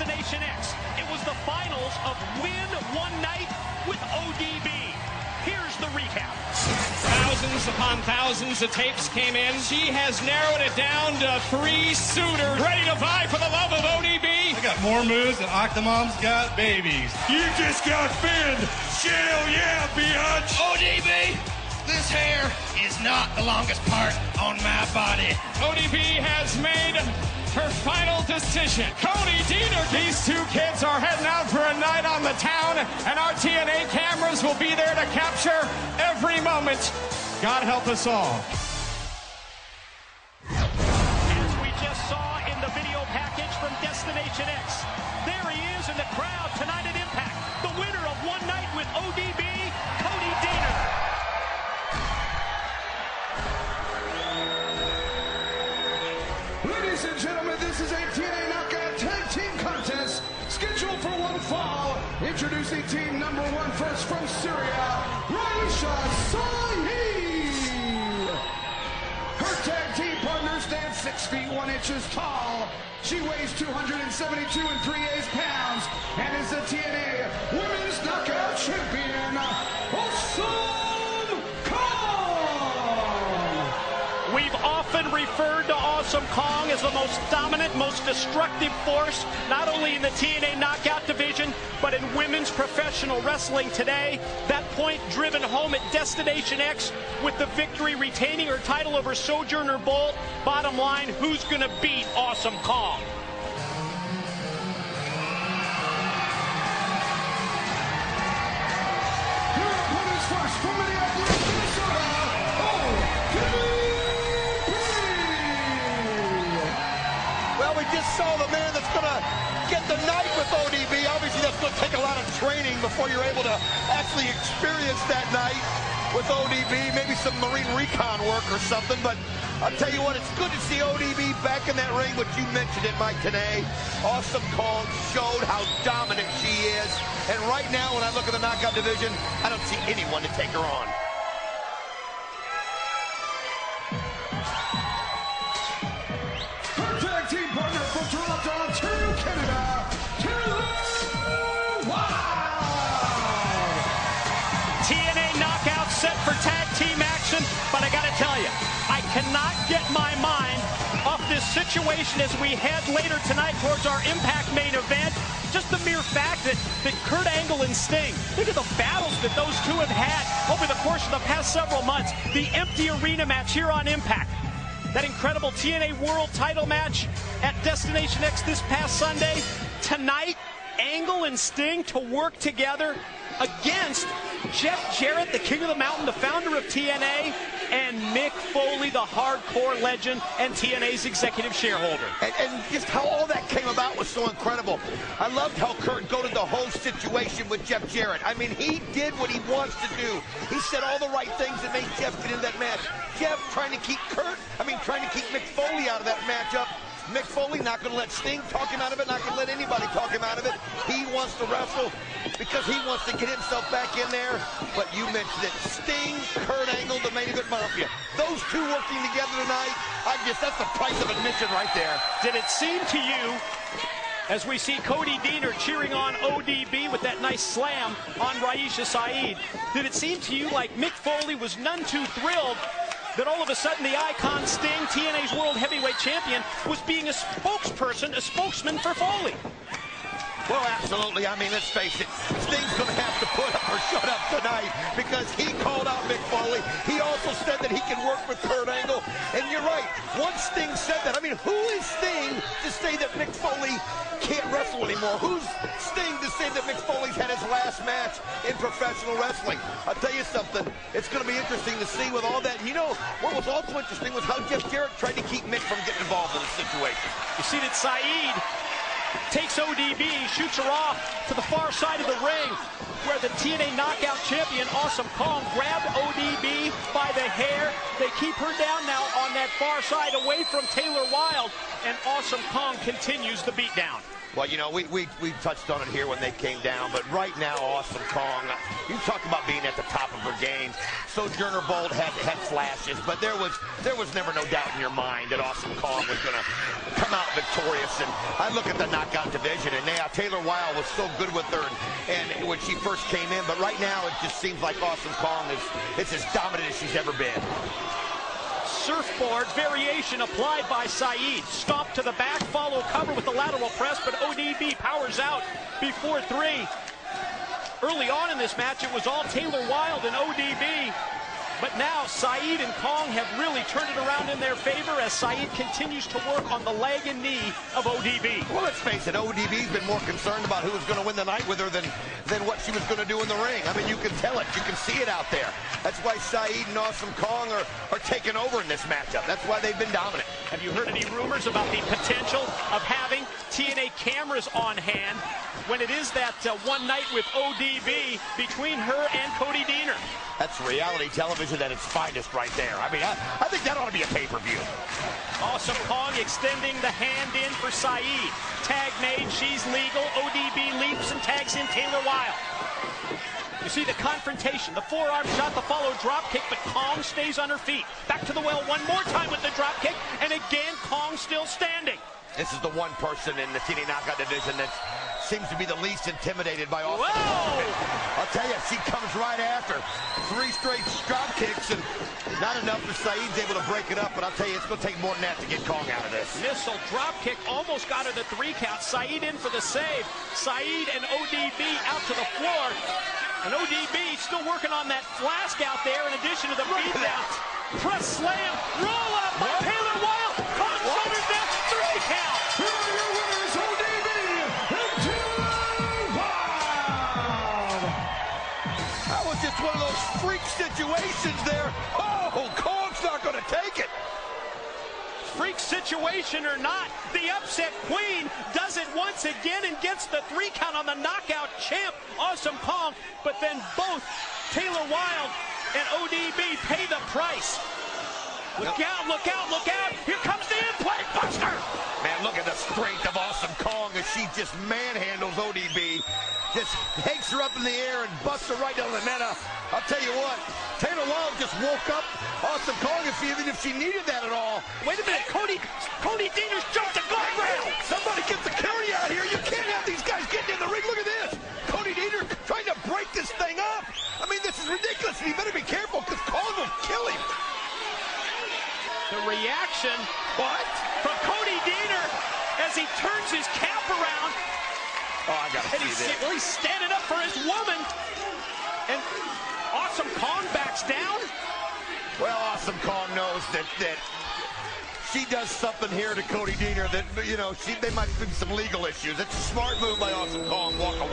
Destination X. It was the finals of Win One Night with ODB. Here's the recap. Thousands upon thousands of tapes came in. She has narrowed it down to 3 suitors ready to vie for the love of ODB. I got more moves than Octomom's got babies. You just got finned. Hell yeah, biatch. ODB, this hair is not the longest part on my body. ODB has made her final decision. Cody Deaner. These two kids are heading out for a night on the town, and our TNA cameras will be there to capture every moment. God help us all. As we just saw in the video package from Destination X, there he is in the crowd tonight at Impact. The winner of One Night with ODB, Cody Deaner. Ladies and gentlemen, this is a TNA Knockout Tag Team Contest scheduled for one fall. Introducing team number 1 first from Syria, Raisha Saeed. Her tag team partner stands 6 feet 1 inches tall. She weighs 272 3/8 pounds and is the TNA Women's Knockout Champion, Awesome Kong. We've often referred to Awesome Kong as the most dominant, most destructive force, not only in the TNA Knockout division, but in women's professional wrestling today. That point driven home at Destination X with the victory, retaining her title over Sojourner Bolt. Bottom line, who's going to beat Awesome Kong? Your opponents first from Minneapolis, Minnesota, ODB. Well, we just saw the man that's going to get the night with ODB. Obviously, that's going to take a lot of training before you're able to actually experience that night with ODB. Maybe some Marine recon work or something. But I'll tell you what, it's good to see ODB back in that ring, which you mentioned it, Mike, today. Awesome Kong showed how dominant she is. And right now, when I look at the knockout division, I don't see anyone to take her on. Her tag team partner from Toronto, Ontario, Canada, Wilde. TNA Knockout set for tag team action, but I got to tell you, I cannot get my mind off this situation as we head later tonight towards our Impact main event. Just the mere fact that Kurt Angle and Sting, think of the battles that those two have had over the course of the past several months. The empty arena match here on Impact. That incredible TNA World title match at Destination X this past Sunday. Tonight, Angle and Sting to work together against Jeff Jarrett, the King of the Mountain, the founder of TNA, and Mick Foley, the hardcore legend and TNA's executive shareholder. And just how all that came about was so incredible. I loved how Kurt goaded the whole situation with Jeff Jarrett. I mean, he did what he wants to do. He said all the right things that made Jeff get into that match. Jeff trying to keep trying to keep Mick Foley out of that matchup. Mick Foley not going to let Sting talk him out of it, not going to let anybody talk him out of it. He wants to wrestle because he wants to get himself back in there. But you mentioned it, Sting, Kurt Angle, the main event mafia. Those two working together tonight, I guess that's the price of admission right there. Did it seem to you, as we see Cody Deaner cheering on ODB with that nice slam on Raisha Saeed, did it seem to you like Mick Foley was none too thrilled that all of a sudden the icon Sting, TNA's World Heavyweight Champion, was being a spokesperson, a spokesman for Foley? Well, absolutely. I mean, let's face it, Sting's going to have to put up or shut up tonight because he called out Mick Foley. He also said that he can work with Kurt Angle. And you're right, once Sting said that, I mean, who is Sting to say that Mick Foley can't wrestle anymore? Who's Sting to say that Mick Foley's had his last match in professional wrestling? I'll tell you something, it's going to be interesting to see with all that. And you know, what was also interesting was how Jeff Jarrett tried to keep Mick from getting involved in the situation. You see that Saeed takes ODB, shoots her off to the far side of the ring, where the TNA Knockout Champion, Awesome Kong, grabbed ODB by the hair. They keep her down now on that far side away from Taylor Wilde, and Awesome Kong continues the beatdown. Well, you know, we touched on it here when they came down, but right now, Awesome Kong, you talk about being at the top of her game. Sojourner Bolt had flashes, but there was never no doubt in your mind that Awesome Kong was going to come out victorious. And I look at the knockout division, and now Taylor Wilde was so good with her and when she first came in, but right now it just seems like Awesome Kong is as dominant as she's ever been. Surfboard variation applied by Saeed. Stomp to the back, follow cover with the lateral press, but ODB powers out before 3. Early on in this match, it was all Taylor Wilde and ODB. But now Saeed and Kong have really turned it around in their favor as Saeed continues to work on the leg and knee of ODB. Well, let's face it, ODB's been more concerned about who was going to win the night with her than what she was going to do in the ring. I mean, you can tell it. You can see it out there. That's why Saeed and Awesome Kong are taking over in this matchup. That's why they've been dominant. Have you heard any rumors about the potential of having TNA cameras on hand when it is that one night with ODB between her and Cody Deaner? That's reality television at its finest right there. I mean, I think that ought to be a pay-per-view. Awesome Kong extending the hand in for Saeed. Tag made, she's legal. ODB leaps and tags in Taylor Wilde. You see the confrontation, the forearm shot, the follow drop kick, but Kong stays on her feet. Back to the well one more time with the drop kick, and again, Kong still standing. This is the one person in the TNA Knockout division that seems to be the least intimidated by Awesome Kong. I'll tell you, she comes right after. 3 straight drop kicks, and not enough for Saeed's able to break it up, but I'll tell you, it's going to take more than that to get Kong out of this. Missile drop kick almost got her the 3 count. Saeed in for the save. Saeed and ODB out to the floor. And ODB still working on that flask out there in addition to the beatdown. Press slam, roll up by Taylor Wilde. Kong shoulders down, 3 count. Here are your winners, ODB and Taylor Wilde. That was just one of those freak situations there. Oh, Kong's not going to take it. Freak situation or not, the upset queen does it once again and gets the 3 count on the knockout champ, Awesome Kong. But then both Taylor Wilde and ODB pay the price. Look out, look out, look out. Here comes the impact buster. Man, look at the strength of Awesome Kong as she just manhandles ODB. Just hangs her up in the air and busts her right down the net. I'll tell you what, Taylor Wilde just woke up Awesome Kong, even if she needed that at all. Wait a minute, Cody Deaner's jumped the guardrail. Somebody get security out here. You can't have these guys getting in the ring. Look at this. Cody Deaner trying to break this thing up. I mean, this is ridiculous. You better be careful because Kong will kill him. The reaction from Cody Deaner as he turns his cap around. Oh, I gotta see this. Well, he's standing up for his woman. And Awesome Kong backs down. Well, Awesome Kong knows that she does something here to Cody Deaner that, you know, they might be some legal issues. It's a smart move by Awesome Kong. Walk away.